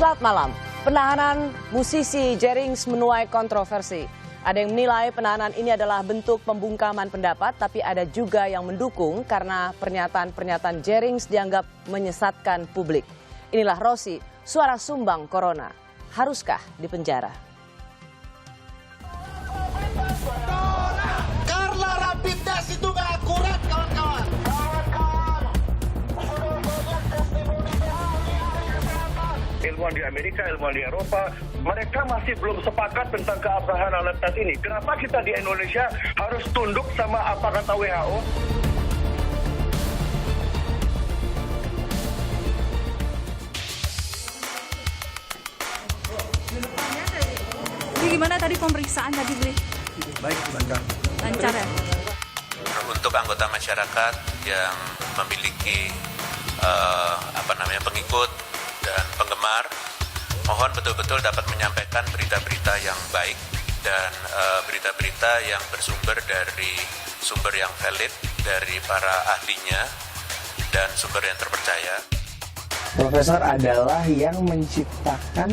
Selamat malam. Penahanan musisi Jerinx menuai kontroversi. Ada yang menilai penahanan ini adalah bentuk pembungkaman pendapat, tapi ada juga yang mendukung karena pernyataan-pernyataan Jerinx dianggap menyesatkan publik. Inilah Rossi, suara sumbang corona. Haruskah dipenjara? Karena rapid test itu nggak akurat, kawan-kawan. Ilmuwan di Amerika, ilmuwan di Eropa, mereka masih belum sepakat tentang keabsahan alat tes ini. Kenapa kita di Indonesia harus tunduk sama apa kata WHO? Jadi gimana tadi pemeriksaan tadi, Bli? Baik, lancar. Lancar ya? Untuk anggota masyarakat yang memiliki pengikut dan penggemar, mohon betul-betul dapat menyampaikan berita-berita yang baik dan berita-berita yang bersumber dari sumber yang valid dari para ahlinya dan sumber yang terpercaya. Profesor adalah yang menciptakan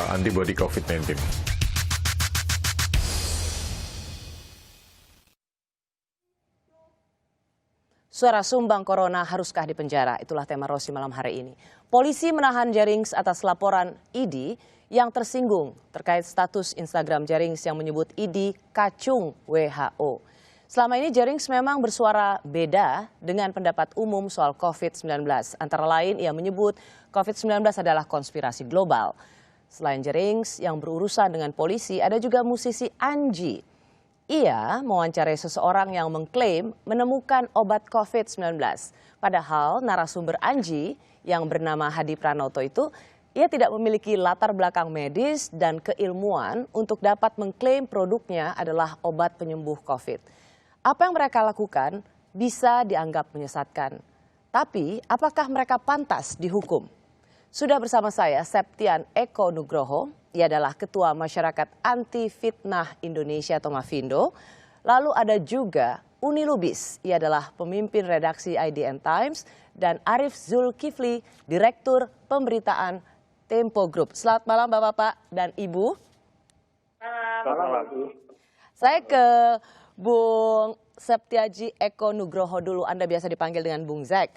antibody COVID-19. Suara sumbang corona haruskah dipenjara? Itulah tema Rossi malam hari ini. Polisi menahan Jerinx atas laporan ID yang tersinggung terkait status Instagram Jerinx yang menyebut ID kacung WHO. Selama ini Jerinx memang bersuara beda dengan pendapat umum soal COVID-19. Antara lain ia menyebut COVID-19 adalah konspirasi global. Selain Jerinx yang berurusan dengan polisi, ada juga musisi Anji. Ia mewawancarai seseorang yang mengklaim menemukan obat COVID-19. Padahal narasumber Anji yang bernama Hadi Pranoto itu, ia tidak memiliki latar belakang medis dan keilmuan untuk dapat mengklaim produknya adalah obat penyembuh COVID. Apa yang mereka lakukan bisa dianggap menyesatkan. Tapi apakah mereka pantas dihukum? Sudah bersama saya Septian Eko Nugroho. Ia adalah Ketua Masyarakat Anti Fitnah Indonesia atau Mafindo. Lalu ada juga Uni Lubis, ia adalah pemimpin redaksi IDN Times, dan Arif Zulkifli, Direktur Pemberitaan Tempo Group. Selamat malam Bapak-Bapak dan Ibu. Selamat. Saya ke Bung Septiaji Eko Nugroho dulu, Anda biasa dipanggil dengan Bung Zek.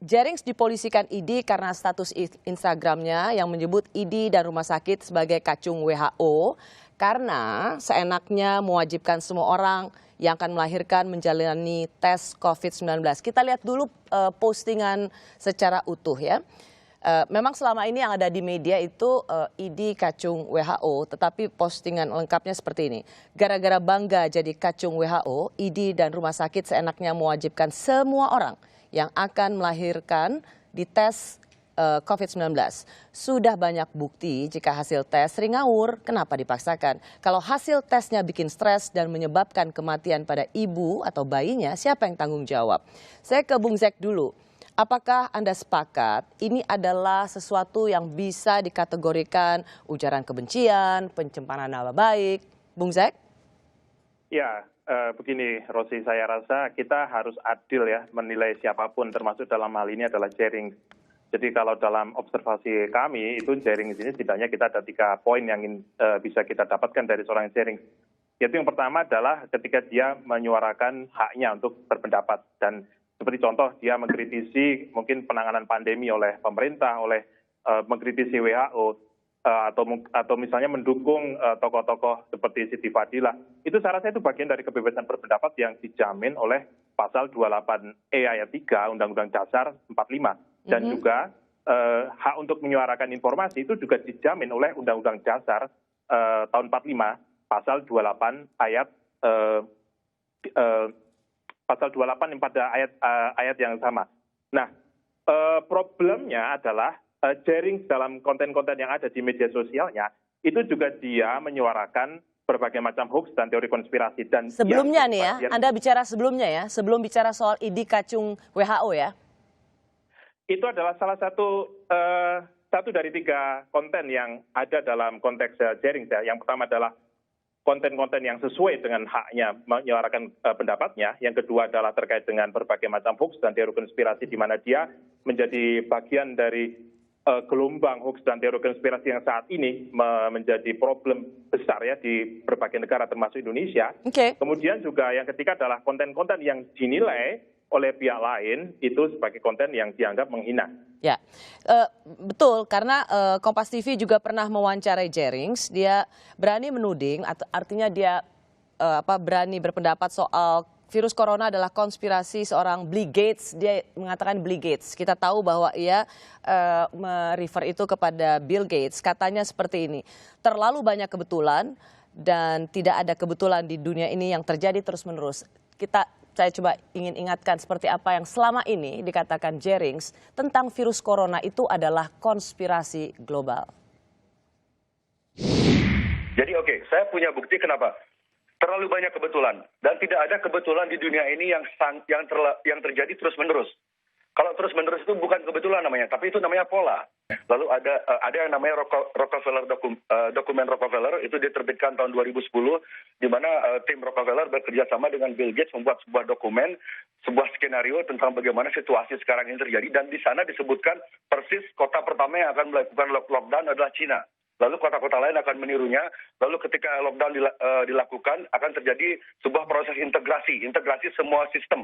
Jerinx dipolisikan ID karena status Instagramnya yang menyebut ID dan rumah sakit sebagai kacung WHO karena seenaknya mewajibkan semua orang yang akan melahirkan menjalani tes COVID-19. Kita lihat dulu postingan secara utuh ya. Memang selama ini yang ada di media itu ID kacung WHO, tetapi postingan lengkapnya seperti ini. Gara-gara bangga jadi kacung WHO, ID dan rumah sakit seenaknya mewajibkan semua orang yang akan melahirkan di tes COVID-19. Sudah banyak bukti jika hasil tes sering ngawur, kenapa dipaksakan? Kalau hasil tesnya bikin stres dan menyebabkan kematian pada ibu atau bayinya, siapa yang tanggung jawab? Saya ke Bung Zek dulu. Apakah Anda sepakat ini adalah sesuatu yang bisa dikategorikan ujaran kebencian, pencemaran nama baik? Bung Zek? Ya, begini Rossi, saya rasa kita harus adil ya menilai siapapun, termasuk dalam hal ini adalah Jerinx. Jadi kalau dalam observasi kami itu Jerinx ini setidaknya kita ada 3 poin yang bisa kita dapatkan dari seorang Jerinx. Yaitu yang pertama adalah ketika dia menyuarakan haknya untuk berpendapat, dan seperti contoh dia mengkritisi mungkin penanganan pandemi oleh pemerintah, mengkritisi WHO, atau misalnya mendukung tokoh-tokoh seperti Siti Fadila. Itu saya rasa itu bagian dari kebebasan berpendapat yang dijamin oleh pasal 28E ayat 3 Undang-Undang Dasar 45. Dan juga hak untuk menyuarakan informasi itu juga dijamin oleh Undang-Undang Dasar tahun 45 pasal 28 ayat pasal 28 pada ayat yang sama. Nah, problemnya adalah Jerinx dalam konten-konten yang ada di media sosialnya itu juga dia menyuarakan berbagai macam hoax dan teori konspirasi. Dan sebelumnya nih ya, Anda bicara sebelumnya ya, sebelum bicara soal ID kacung WHO ya. Itu adalah salah satu dari 3 konten yang ada dalam konteks Jerinx ya. Yang pertama adalah konten-konten yang sesuai dengan haknya menyuarakan pendapatnya. Yang kedua adalah terkait dengan berbagai macam hoax dan teori konspirasi di mana dia menjadi bagian dari gelombang hoax dan teori konspirasi yang saat ini menjadi problem besar ya di berbagai negara termasuk Indonesia. Kemudian juga yang ketiga adalah konten-konten yang dinilai oleh pihak lain itu sebagai konten yang dianggap menghina. Ya, betul, karena Kompas TV juga pernah mewawancarai Jerinx, dia berani menuding, artinya dia berani berpendapat soal virus corona adalah konspirasi seorang Bill Gates. Dia mengatakan Bill Gates. Kita tahu bahwa ia merefer itu kepada Bill Gates. Katanya seperti ini, terlalu banyak kebetulan dan tidak ada kebetulan di dunia ini yang terjadi terus-menerus. Saya coba ingin ingatkan seperti apa yang selama ini dikatakan Jerinx tentang virus corona itu adalah konspirasi global. Jadi saya punya bukti kenapa. Terlalu banyak kebetulan dan tidak ada kebetulan di dunia ini yang terjadi terus-menerus. Kalau terus-menerus itu bukan kebetulan namanya, tapi itu namanya pola. Lalu ada yang namanya Rockefeller dokumen Rockefeller, itu diterbitkan tahun 2010, di mana tim Rockefeller bekerja sama dengan Bill Gates membuat sebuah dokumen, sebuah skenario tentang bagaimana situasi sekarang ini terjadi, dan di sana disebutkan persis kota pertama yang akan melakukan lockdown adalah Cina. Lalu kota-kota lain akan menirunya, lalu ketika lockdown dilakukan akan terjadi sebuah proses integrasi semua sistem.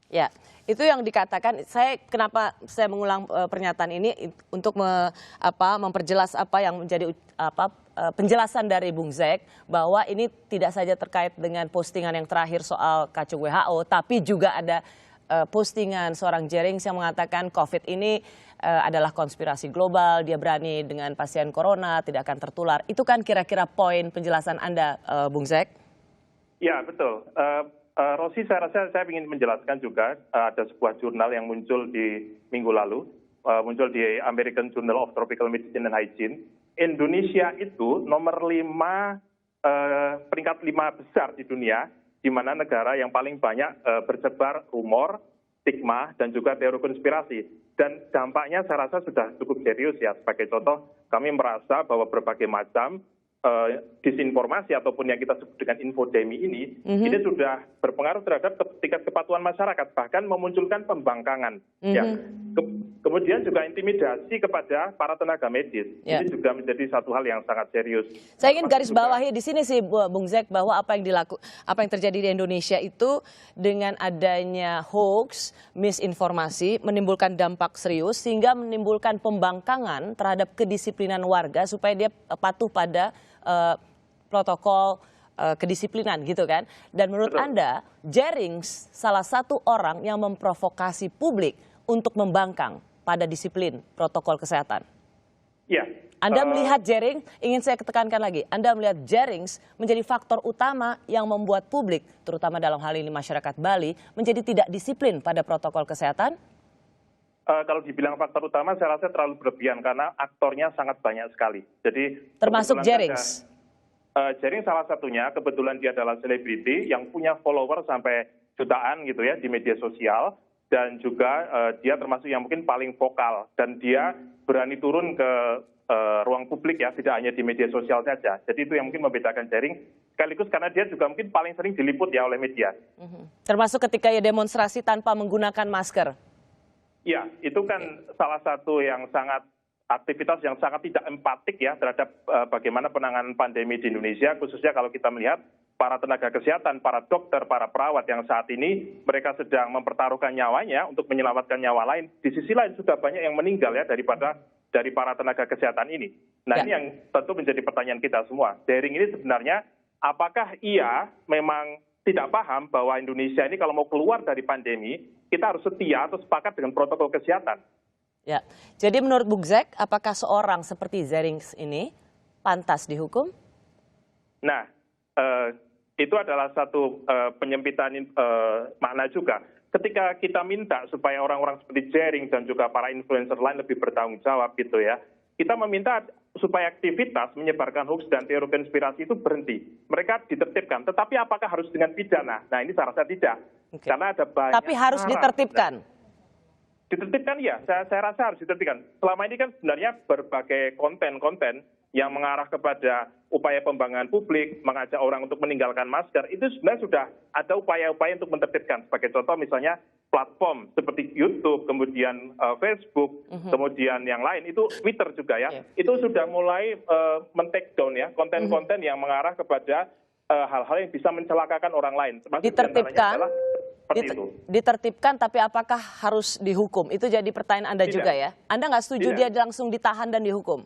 Ya, itu yang dikatakan. Kenapa saya mengulang pernyataan ini untuk memperjelas apa yang menjadi penjelasan dari Bung Zek, bahwa ini tidak saja terkait dengan postingan yang terakhir soal kacung WHO, tapi juga ada postingan seorang Jerinx yang mengatakan COVID ini adalah konspirasi global, dia berani dengan pasien corona, tidak akan tertular. Itu kan kira-kira poin penjelasan Anda, Bung Zek? Ya, betul. Rosi, saya rasa saya ingin menjelaskan juga ada sebuah jurnal yang muncul di minggu lalu, muncul di American Journal of Tropical Medicine and Hygiene. Indonesia itu nomor 5, peringkat 5 besar di dunia, di mana negara yang paling banyak bersebar rumor, stigma, dan juga teori konspirasi. Dan dampaknya saya rasa sudah cukup serius ya. Sebagai contoh, kami merasa bahwa berbagai macam disinformasi ataupun yang kita sebut dengan infodemi ini sudah berpengaruh terhadap tingkat kepatuhan masyarakat, bahkan memunculkan pembangkangan. Ya. Kemudian juga intimidasi kepada para tenaga medis. Ini juga menjadi satu hal yang sangat serius. Saya ingin garis bawahi di sini sih, Bung Zek, bahwa apa yang terjadi di Indonesia itu dengan adanya hoax, misinformasi, menimbulkan dampak serius sehingga menimbulkan pembangkangan terhadap kedisiplinan warga supaya dia patuh pada protokol kedisiplinan gitu kan. Dan menurut Anda, Jerinx salah satu orang yang memprovokasi publik untuk membangkang pada disiplin protokol kesehatan. Ya. Anda melihat Jerinx, ingin saya tekankan lagi, Anda melihat Jerinx menjadi faktor utama yang membuat publik, terutama dalam hal ini masyarakat Bali, menjadi tidak disiplin pada protokol kesehatan? Kalau dibilang faktor utama, saya rasa terlalu berlebihan karena aktornya sangat banyak sekali. Jadi termasuk Jerinx. Jerinx salah satunya, kebetulan dia adalah selebriti yang punya follower sampai jutaan gitu ya di media sosial, dan juga dia termasuk yang mungkin paling vokal, dan dia berani turun ke ruang publik ya, tidak hanya di media sosial saja. Jadi itu yang mungkin membedakan Jerinx, sekaligus karena dia juga mungkin paling sering diliput ya oleh media. Termasuk ketika ia demonstrasi tanpa menggunakan masker. Ya, itu kan salah satu yang aktivitas yang sangat tidak empatik ya terhadap bagaimana penanganan pandemi di Indonesia, khususnya kalau kita melihat para tenaga kesehatan, para dokter, para perawat yang saat ini mereka sedang mempertaruhkan nyawanya untuk menyelamatkan nyawa lain. Di sisi lain sudah banyak yang meninggal ya dari para tenaga kesehatan ini. Nah, ini yang tentu menjadi pertanyaan kita semua. Jering ini sebenarnya apakah ia memang tidak paham bahwa Indonesia ini kalau mau keluar dari pandemi, kita harus setia atau sepakat dengan protokol kesehatan. Ya, jadi menurut Bung Zek, apakah seorang seperti Jerinx ini pantas dihukum? Nah, itu adalah satu penyempitan makna juga. Ketika kita minta supaya orang-orang seperti Jerinx dan juga para influencer lain lebih bertanggung jawab gitu ya, kita meminta supaya aktivitas menyebarkan hoax dan teori konspirasi itu berhenti. Mereka ditertibkan, tetapi apakah harus dengan pidana? Nah, ini saya rasa tidak. Karena ada banyak. Tapi harus ditertibkan. Ditertibkan ya, saya rasa harus ditertibkan. Selama ini kan sebenarnya berbagai konten-konten yang mengarah kepada upaya pembangkangan publik, mengajak orang untuk meninggalkan masker, itu sebenarnya sudah ada upaya-upaya untuk menertibkan. Sebagai contoh misalnya platform seperti YouTube, kemudian Facebook, kemudian yang lain, itu Twitter juga ya, itu sudah mulai men-take down ya konten-konten yang mengarah kepada hal-hal yang bisa mencelakakan orang lain. Ditertibkan, ditertibkan, tapi apakah harus dihukum? Itu jadi pertanyaan Anda juga ya. Anda nggak setuju dia langsung ditahan dan dihukum?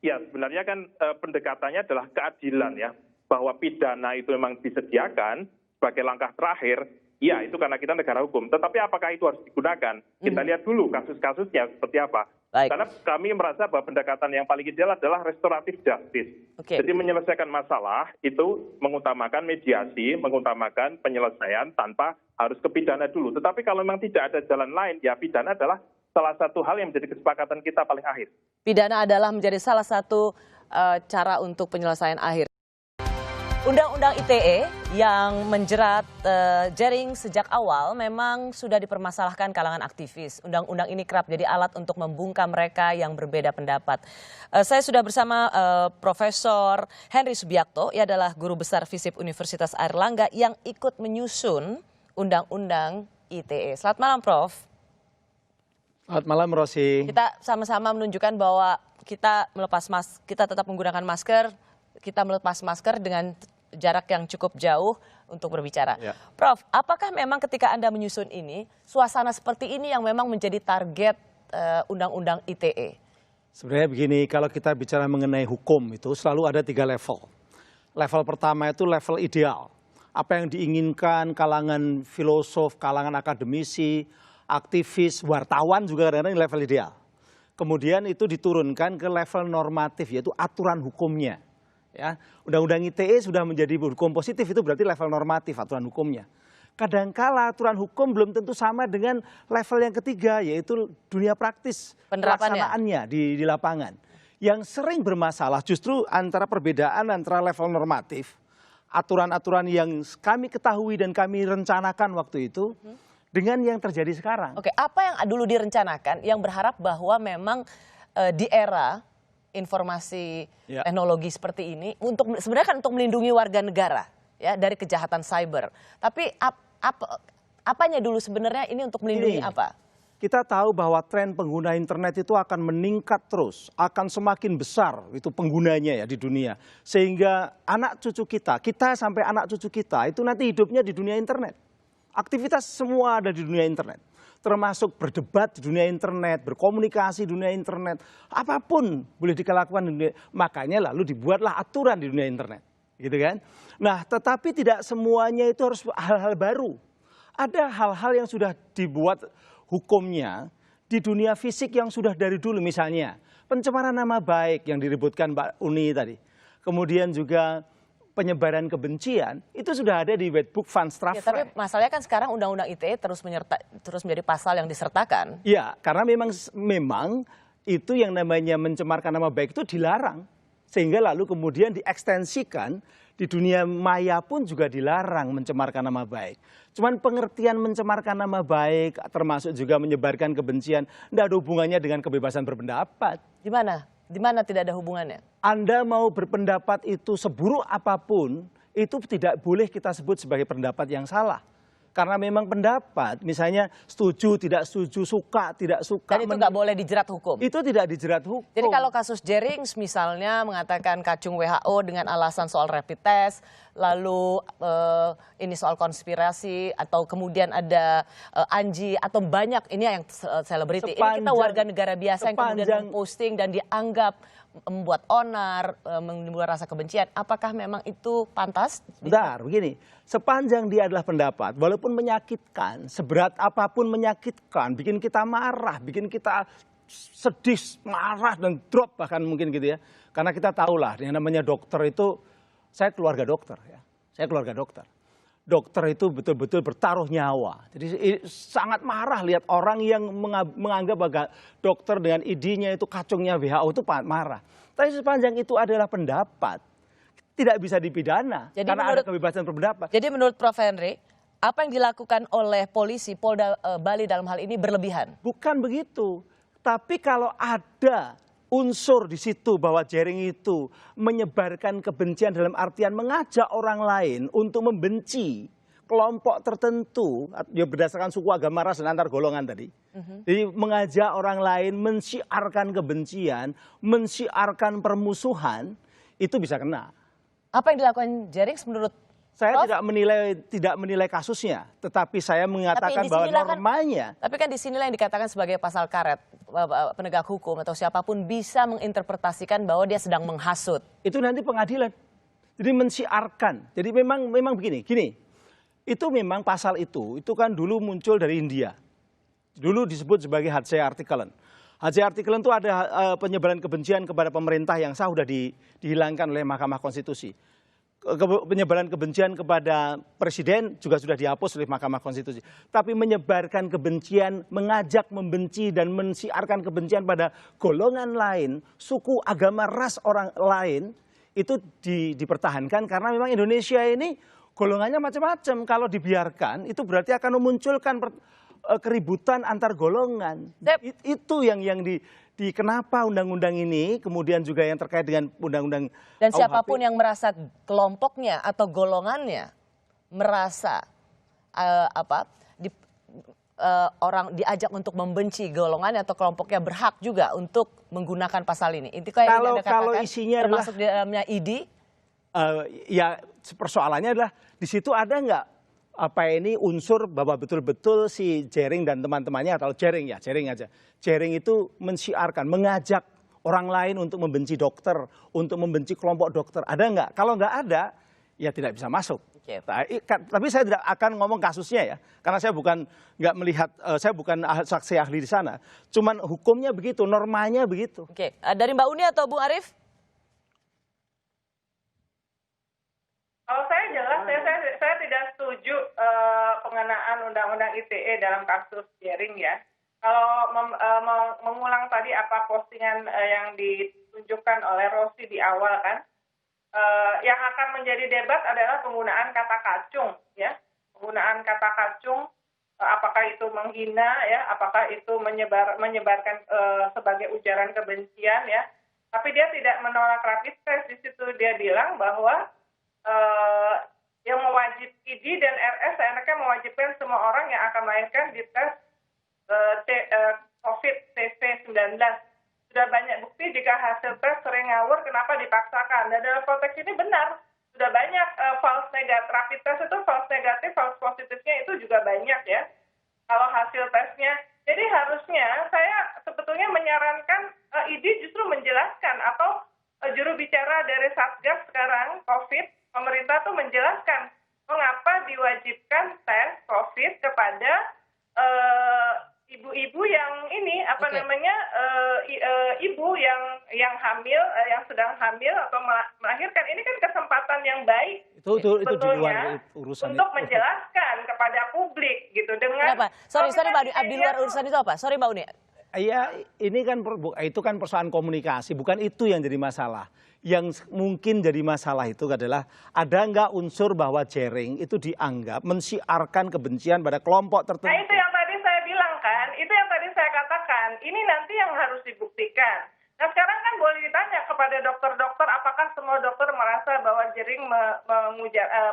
Ya, sebenarnya kan pendekatannya adalah keadilan ya, bahwa pidana itu memang disediakan sebagai langkah terakhir. Ya, itu karena kita negara hukum. Tetapi apakah itu harus digunakan? Kita lihat dulu kasus-kasusnya seperti apa. Baik. Karena kami merasa bahwa pendekatan yang paling ideal adalah restoratif justice. Jadi menyelesaikan masalah itu mengutamakan mediasi, mengutamakan penyelesaian tanpa harus ke pidana dulu. Tetapi kalau memang tidak ada jalan lain, ya pidana adalah salah satu hal yang menjadi kesepakatan kita paling akhir. Pidana adalah menjadi salah satu cara untuk penyelesaian akhir. Undang-undang ITE yang menjerat Jering sejak awal memang sudah dipermasalahkan kalangan aktivis. Undang-undang ini kerap jadi alat untuk membungkam mereka yang berbeda pendapat. Saya sudah bersama Profesor Henry Subiakto, ia adalah guru besar FISIP Universitas Airlangga yang ikut menyusun Undang-undang ITE. Selamat malam, Prof. Selamat malam, Rosi. Kita sama-sama menunjukkan bahwa kita tetap menggunakan masker, kita melepas masker dengan jarak yang cukup jauh untuk berbicara. Ya. Prof, apakah memang ketika Anda menyusun ini, suasana seperti ini yang memang menjadi target Undang-Undang ITE? Sebenarnya begini, kalau kita bicara mengenai hukum itu selalu ada 3 level. Level pertama itu level ideal. Apa yang diinginkan kalangan filosof, kalangan akademisi, aktivis, wartawan juga kadang-kadang level ideal. Kemudian itu diturunkan ke level normatif, yaitu aturan hukumnya. Ya, Undang-Undang ITE sudah menjadi hukum positif, itu berarti level normatif aturan hukumnya. Kadangkala aturan hukum belum tentu sama dengan level yang ketiga, yaitu dunia praktis pelaksanaannya di lapangan. Yang sering bermasalah justru antara perbedaan antara level normatif, aturan-aturan yang kami ketahui dan kami rencanakan waktu itu, dengan yang terjadi sekarang. Oke, apa yang dulu direncanakan yang berharap bahwa memang di era informasi teknologi seperti ini sebenarnya kan untuk melindungi warga negara ya dari kejahatan cyber. Tapi apanya dulu sebenarnya ini untuk melindungi apa? Kita tahu bahwa tren pengguna internet itu akan meningkat terus, akan semakin besar itu penggunanya ya di dunia. Sehingga anak cucu kita sampai anak cucu kita itu nanti hidupnya di dunia internet. Aktivitas semua ada di dunia internet. Termasuk berdebat di dunia internet, berkomunikasi di dunia internet, apapun boleh dilakukan di dunia. Makanya lalu dibuatlah aturan di dunia internet, gitu kan? Nah, tetapi tidak semuanya itu harus hal-hal baru. Ada hal-hal yang sudah dibuat hukumnya di dunia fisik yang sudah dari dulu, misalnya pencemaran nama baik yang diributkan Mbak Uni tadi. Kemudian juga penyebaran kebencian itu sudah ada di Wetboek van Strafrecht. Ya, tapi masalahnya kan sekarang Undang-Undang ITE terus menjadi pasal yang disertakan. Ya, karena memang itu yang namanya mencemarkan nama baik itu dilarang. Sehingga lalu kemudian diekstensikan di dunia maya pun juga dilarang mencemarkan nama baik. Cuman pengertian mencemarkan nama baik termasuk juga menyebarkan kebencian tidak ada hubungannya dengan kebebasan berpendapat. Di mana tidak ada hubungannya? Anda mau berpendapat itu seburuk apapun, itu tidak boleh kita sebut sebagai pendapat yang salah. Karena memang pendapat, misalnya setuju, tidak setuju, suka, tidak suka. Dan itu nggak boleh dijerat hukum? Itu tidak dijerat hukum. Jadi kalau kasus Jering misalnya mengatakan kacung WHO dengan alasan soal rapid test, lalu ini soal konspirasi, atau kemudian ada Anji, atau banyak, ini yang selebriti. Ini kita warga negara biasa yang kemudian memposting dan dianggap membuat onar, menimbulkan rasa kebencian. Apakah memang itu pantas? Bentar, begini. Sepanjang dia adalah pendapat, walaupun menyakitkan, seberat apapun menyakitkan, bikin kita marah, bikin kita sedih, marah, dan drop bahkan mungkin gitu ya. Karena kita tahulah, yang namanya dokter itu, saya keluarga dokter ya. Saya keluarga dokter. Dokter itu betul-betul bertaruh nyawa. Jadi sangat marah lihat orang yang menganggap bahwa dokter dengan ID-nya itu kacungnya WHO itu marah. Tapi sepanjang itu adalah pendapat, tidak bisa dipidana. Jadi karena ada kebebasan berpendapat. Jadi menurut Prof. Henry, apa yang dilakukan oleh polisi Polda Bali dalam hal ini berlebihan? Bukan begitu. Tapi kalau ada unsur di situ bahwa Jering itu menyebarkan kebencian dalam artian mengajak orang lain untuk membenci kelompok tertentu, ya berdasarkan suku, agama, ras, dan antar golongan tadi. Jadi mengajak orang lain mensiarkan kebencian, mensiarkan permusuhan, itu bisa kena. Apa yang dilakukan Jerings menurut Saya Prof? tidak menilai kasusnya, tetapi saya mengatakan bahwa normanya. Tapi kan disinilah yang dikatakan sebagai pasal karet, penegak hukum atau siapapun bisa menginterpretasikan bahwa dia sedang menghasut. Itu nanti pengadilan. Jadi mensiarkan. Jadi memang begini. Itu memang pasal itu kan dulu muncul dari India. Dulu disebut sebagai Hadse Artikelen. Hadse Artikelen itu ada penyebaran kebencian kepada pemerintah yang sah sudah dihilangkan oleh Mahkamah Konstitusi. Penyebaran kebencian kepada presiden juga sudah dihapus oleh Mahkamah Konstitusi. Tapi menyebarkan kebencian, mengajak membenci dan mensiarkan kebencian pada golongan lain, suku, agama, ras orang lain, itu dipertahankan karena memang Indonesia ini golongannya macam-macam. Kalau dibiarkan itu berarti akan memunculkan keributan antar golongan. Itu yang kenapa undang-undang ini kemudian juga yang terkait dengan undang-undang Dan KUHP. siapapun yang merasa kelompoknya atau golongannya merasa orang diajak untuk membenci golongannya atau kelompoknya berhak juga untuk menggunakan pasal ini. Itu kayak yang Anda katakan, kalau isinya termasuk di dalamnya ID. Ya persoalannya adalah di situ ada nggak unsur bahwa betul-betul si Jering dan teman-temannya atau Jering aja. Jering itu mensiarkan, mengajak orang lain untuk membenci dokter, untuk membenci kelompok dokter. Ada nggak? Kalau nggak ada, ya tidak bisa masuk. Oke. Tapi saya tidak akan ngomong kasusnya ya, karena saya bukan saya bukan saksi ahli di sana. Cuman hukumnya begitu, normanya begitu. Oke, dari Mbak Uni atau Bung Arief? Kalau saya jelas, saya tidak setuju pengenaan Undang-Undang ITE dalam kasus Jering ya. Kalau mengulang tadi apa postingan yang ditunjukkan oleh Rosi di awal kan, yang akan menjadi debat adalah penggunaan kata kacung ya, penggunaan kata kacung, apakah itu menghina ya, apakah itu menyebarkan sebagai ujaran kebencian ya. Tapi dia tidak menolak rapid test. Di situ dia bilang bahwa yang mewajib ID dan RS seenaknya mewajibkan semua orang yang akan melahirkan di tes COVID-19. Sudah banyak bukti jika hasil tes sering ngawur, kenapa dipaksakan? Dan dalam konteks ini benar, sudah banyak false negatif, rapid test itu false negatif, false positifnya itu juga banyak ya. Kalau hasil tesnya, jadi harusnya saya sebetulnya menyarankan ID justru menjelaskan atau juru bicara dari Satgas sekarang COVID, pemerintah tuh menjelaskan mengapa diwajibkan tes COVID kepada ibu-ibu yang ini ibu yang hamil, yang sedang hamil atau melahirkan. Ini kan kesempatan yang baik Itu di sebetulnya luar urusan untuk itu. menjelaskan kepada publik gitu dengan. Kenapa? Sorry Mbak Uni, di luar urusan itu apa? Sorry Mbak Uni. Ya, ini kan itu kan persoalan komunikasi, bukan itu yang jadi masalah. Yang mungkin jadi masalah itu adalah ada nggak unsur bahwa Jering itu dianggap mensiarkan kebencian pada kelompok tertentu. Nah itu yang tadi saya bilang kan, itu yang tadi saya katakan, ini nanti yang harus dibuktikan. Nah sekarang kan boleh ditanya kepada dokter-dokter, apakah semua dokter merasa bahwa Jering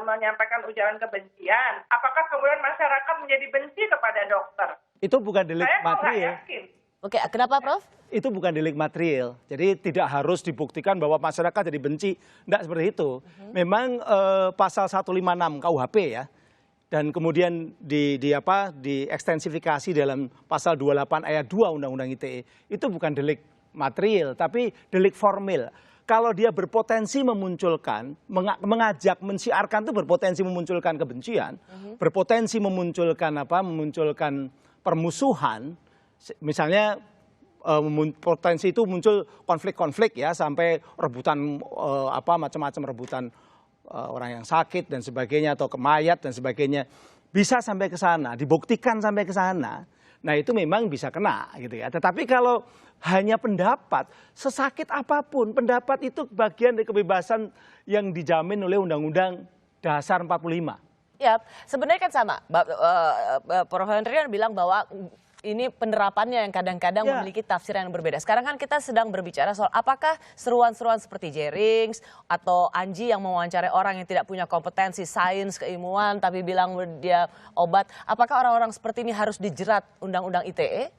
menyampaikan ujaran kebencian? Apakah kemudian masyarakat menjadi benci kepada dokter? Itu bukan delik Saya kok nggak material. yakin. Oke, kenapa Prof? Itu bukan delik material. Jadi tidak harus dibuktikan bahwa masyarakat jadi benci. Enggak seperti itu. Memang pasal 156 KUHP ya. Dan kemudian diekstensifikasi dalam pasal 28 ayat 2 Undang-Undang ITE. Itu bukan delik material, tapi delik formil. Kalau dia berpotensi memunculkan, mengajak, mensiarkan itu berpotensi memunculkan kebencian, berpotensi memunculkan permusuhan. Misalnya potensi itu muncul konflik-konflik ya, sampai rebutan macam-macam rebutan orang yang sakit dan sebagainya atau mayat dan sebagainya, bisa sampai ke sana, dibuktikan sampai ke sana. Nah itu memang bisa kena gitu ya. Tetapi kalau hanya pendapat, sesakit apapun pendapat itu bagian dari kebebasan yang dijamin oleh Undang-Undang Dasar 45. Ya, sebenarnya kan sama. Prof. Henry kan bilang bahwa ini penerapannya yang kadang-kadang memiliki tafsiran yang berbeda. Sekarang kan kita sedang berbicara soal apakah seruan-seruan seperti Jerings atau Anji yang mewawancarai orang yang tidak punya kompetensi sains, keilmuan, tapi bilang dia obat. Apakah orang-orang seperti ini harus dijerat Undang-Undang ITE?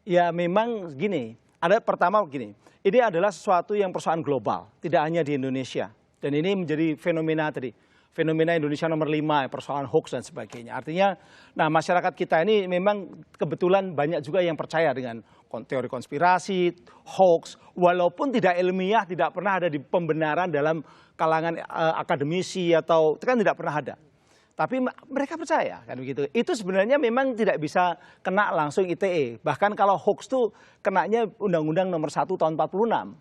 Ya memang gini, pertama gini, ini adalah sesuatu yang persoalan global, tidak hanya di Indonesia. Dan ini menjadi fenomena Indonesia nomor 5, persoalan hoax dan sebagainya. Artinya, nah masyarakat kita ini memang kebetulan banyak juga yang percaya dengan teori konspirasi, hoax, walaupun tidak ilmiah, tidak pernah ada di pembenaran dalam kalangan akademisi atau itu kan tidak pernah ada. Tapi mereka percaya kan begitu. Itu sebenarnya memang tidak bisa kena langsung ITE. Bahkan kalau hoax tuh kenanya Undang-Undang nomor 1 tahun 46.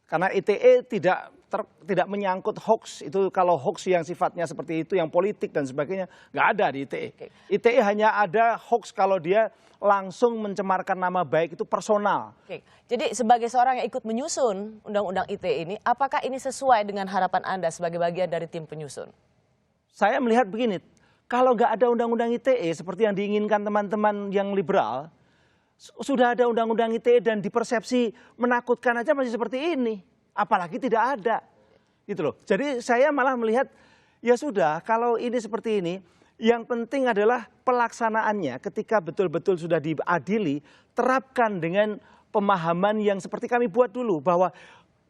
Karena ITE tidak menyangkut hoax. Itu kalau hoax yang sifatnya seperti itu, yang politik dan sebagainya, nggak ada di ITE. ITE hanya ada hoax kalau dia langsung mencemarkan nama baik, itu personal. Jadi sebagai seorang yang ikut menyusun Undang-Undang ITE ini, apakah ini sesuai dengan harapan Anda sebagai bagian dari tim penyusun? Saya melihat begini, kalau nggak ada Undang-Undang ITE seperti yang diinginkan teman-teman yang liberal, sudah ada Undang-Undang ITE dan dipersepsi menakutkan aja masih seperti ini. Apalagi tidak ada. Gitu loh. Jadi saya malah melihat, ya sudah kalau ini seperti ini, yang penting adalah pelaksanaannya ketika betul-betul sudah diadili, terapkan dengan pemahaman yang seperti kami buat dulu. Bahwa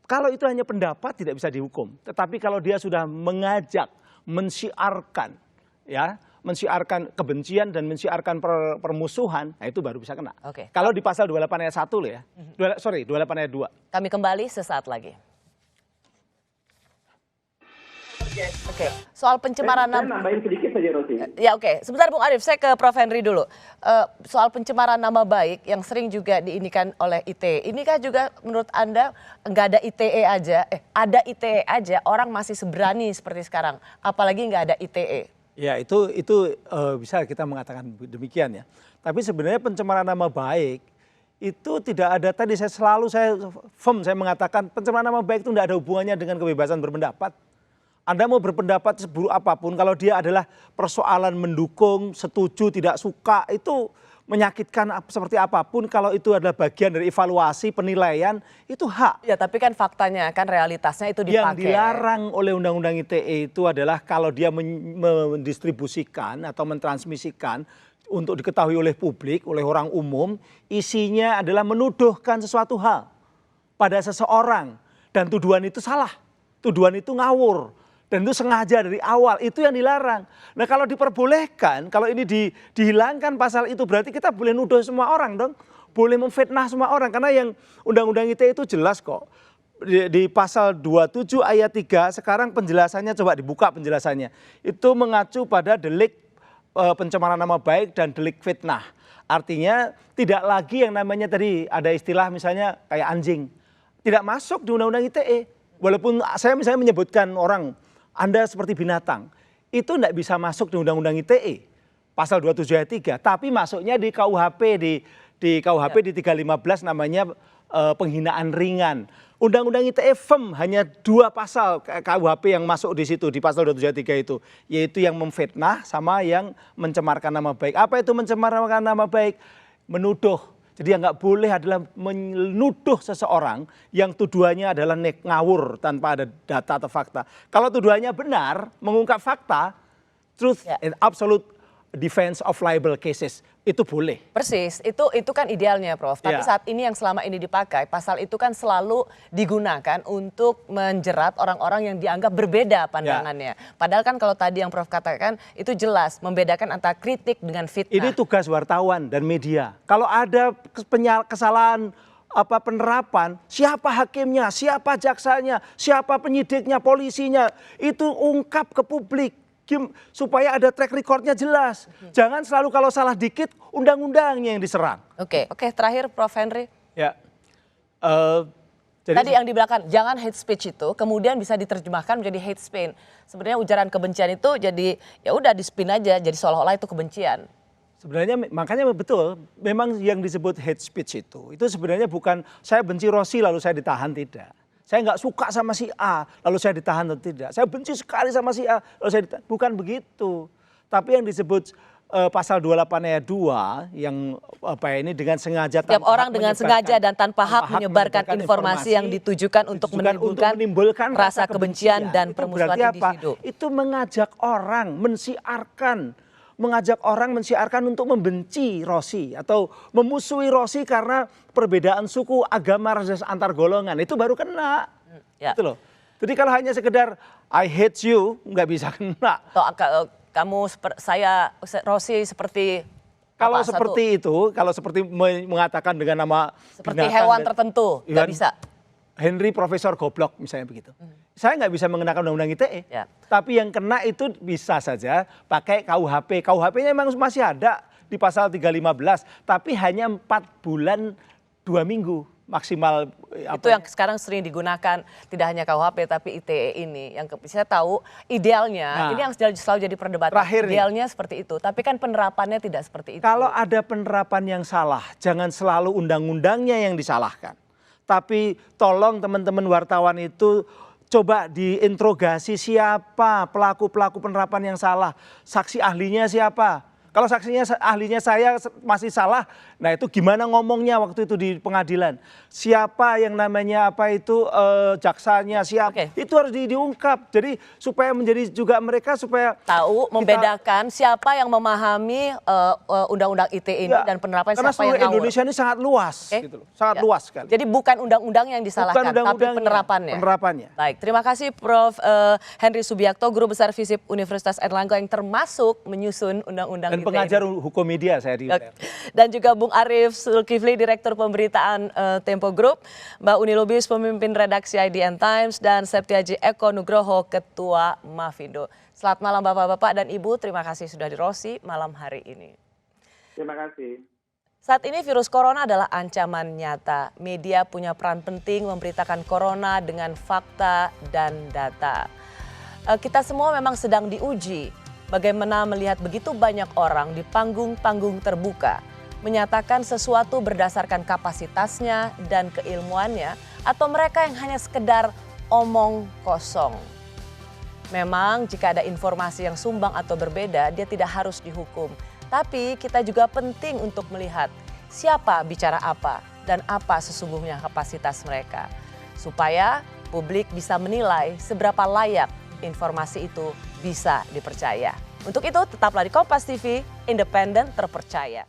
kalau itu hanya pendapat tidak bisa dihukum. Tetapi kalau dia sudah mengajak, mensiarkan, ya, mensiarkan kebencian dan mensiarkan permusuhan, nah itu baru bisa kena. Kalau di pasal 28 ayat 1 loh ya. 28 ayat 2. Kami kembali sesaat lagi. Soal pencemaran nama. Nambahin sedikit saja, Rosi. Ya sebentar Bung Arief, saya ke Prof. Henry dulu. Soal pencemaran nama baik yang sering juga diinikan oleh ITE. Inikah juga menurut Anda nggak ada ITE aja, ada ITE aja orang masih seberani seperti sekarang, apalagi nggak ada ITE? Ya itu bisa kita mengatakan demikian ya. Tapi sebenarnya pencemaran nama baik itu tidak ada, tadi saya mengatakan pencemaran nama baik itu tidak ada hubungannya dengan kebebasan berpendapat. Anda mau berpendapat seburuk apapun, kalau dia adalah persoalan mendukung, setuju, tidak suka, itu menyakitkan seperti apapun, kalau itu adalah bagian dari evaluasi, penilaian, itu hak. Ya tapi kan faktanya, kan realitasnya itu dipakai. Yang dilarang oleh Undang-Undang ITE itu adalah kalau dia mendistribusikan atau mentransmisikan untuk diketahui oleh publik, oleh orang umum, isinya adalah menuduhkan sesuatu hal pada seseorang. Dan tuduhan itu salah, tuduhan itu ngawur. Dan itu sengaja dari awal, itu yang dilarang. Nah kalau diperbolehkan, kalau ini dihilangkan pasal itu, berarti kita boleh nuduh semua orang dong. Boleh memfitnah semua orang, karena yang Undang-Undang ITE itu jelas kok. Di pasal 27 ayat 3, sekarang penjelasannya, coba dibuka penjelasannya. Itu mengacu pada delik pencemaran nama baik dan delik fitnah. Artinya tidak lagi yang namanya tadi ada istilah misalnya kayak anjing. Tidak masuk di Undang-Undang ITE. Walaupun saya misalnya menyebutkan orang, Anda seperti binatang, itu tidak bisa masuk di Undang-Undang ITE, pasal 27 ayat 3, tapi masuknya di KUHP, di KUHP di 315 namanya penghinaan ringan. Undang-Undang ITE firm hanya 2 pasal KUHP yang masuk di situ, di pasal 27 ayat 3 itu, yaitu yang memfitnah sama yang mencemarkan nama baik. Apa itu mencemarkan nama baik? Menuduh. Jadi yang nggak boleh adalah menuduh seseorang yang tuduhannya adalah ngawur tanpa ada data atau fakta. Kalau tuduhannya benar, mengungkap fakta, truth and absolute defense of liable cases, itu boleh. Persis, itu kan idealnya Prof. Tapi saat ini yang selama ini dipakai, pasal itu kan selalu digunakan untuk menjerat orang-orang yang dianggap berbeda pandangannya. Padahal kan kalau tadi yang Prof katakan, itu jelas membedakan antara kritik dengan fitnah. Ini tugas wartawan dan media. Kalau ada kesalahan penerapan, siapa hakimnya, siapa jaksanya, siapa penyidiknya, polisinya, itu ungkap ke publik. Supaya ada track recordnya jelas. Jangan selalu kalau salah dikit undang-undangnya yang diserang. Oke, terakhir Prof. Henry. Ya. Tadi yang di belakang, jangan hate speech itu kemudian bisa diterjemahkan menjadi hate spin. Sebenarnya ujaran kebencian itu jadi ya udah di spin aja, jadi seolah-olah itu kebencian. Sebenarnya makanya betul, memang yang disebut hate speech itu sebenarnya bukan saya benci Rosi lalu saya ditahan, tidak. Saya nggak suka sama si A, lalu saya ditahan atau tidak. Saya benci sekali sama si A, lalu saya ditahan. Bukan begitu. Tapi yang disebut pasal 28 ayat 2 yang ini dengan sengaja setiap orang dengan sengaja dan tanpa hak menyebarkan informasi yang ditujukan untuk menimbulkan rasa kebencian dan permusuhan individu. Itu mengajak orang mensiarkan untuk membenci Rossi atau memusuhi Rossi karena perbedaan suku, agama, ras antar golongan. Itu baru kena. Gitu loh. Jadi kalau hanya sekedar I hate you nggak bisa kena. Atau kamu Rossi seperti kalau seperti itu, kalau seperti mengatakan dengan nama seperti hewan tertentu, nggak bisa. Henry Profesor Goblok misalnya begitu. Saya nggak bisa mengenakan undang-undang ITE. Ya. Tapi yang kena itu bisa saja pakai KUHP. KUHP-nya memang masih ada di pasal 315, tapi hanya 4 bulan 2 minggu maksimal. Itu yang sekarang sering digunakan, tidak hanya KUHP tapi ITE ini. Yang saya tahu idealnya, ini yang selalu jadi perdebatan. Idealnya seperti itu, tapi kan penerapannya tidak seperti itu. Kalau ada penerapan yang salah, jangan selalu undang-undangnya yang disalahkan. Tapi tolong teman-teman wartawan itu coba diinterogasi siapa pelaku-pelaku penerapan yang salah. Saksi ahlinya siapa? Kalau ahlinya saya masih salah, nah itu gimana ngomongnya waktu itu di pengadilan? Siapa yang namanya jaksanya siapa? Itu harus diungkap. Jadi supaya menjadi juga mereka supaya tahu membedakan siapa yang memahami undang-undang ITE ini dan penerapan siapa yang ngawur. Karena Indonesia ini sangat luas, gitu loh. Sangat luas sekali. Jadi bukan undang-undang yang disalahkan, tapi penerapannya. Baik, terima kasih Prof. Henry Subiakto, Guru Besar FISIP Universitas Airlangga yang termasuk menyusun undang-undang ITE. Pengajar hukum media saya di UNER. Dan juga Bung Arief Zulkifli, Direktur Pemberitaan Tempo Group, Mbak Uni Lubis, Pemimpin Redaksi IDN Times, dan Septiaji Eko Nugroho, Ketua Mafindo. Selamat malam Bapak-Bapak dan Ibu, terima kasih sudah di Rossi malam hari ini. Terima kasih. Saat ini virus corona adalah ancaman nyata. Media punya peran penting memberitakan corona dengan fakta dan data. Kita semua memang sedang diuji. Bagaimana melihat begitu banyak orang di panggung-panggung terbuka menyatakan sesuatu berdasarkan kapasitasnya dan keilmuannya, atau mereka yang hanya sekedar omong kosong. Memang jika ada informasi yang sumbang atau berbeda, dia tidak harus dihukum. Tapi kita juga penting untuk melihat siapa bicara apa dan apa sesungguhnya kapasitas mereka. Supaya publik bisa menilai seberapa layak informasi itu bisa dipercaya. Untuk itu tetaplah di Kompas TV, independen terpercaya.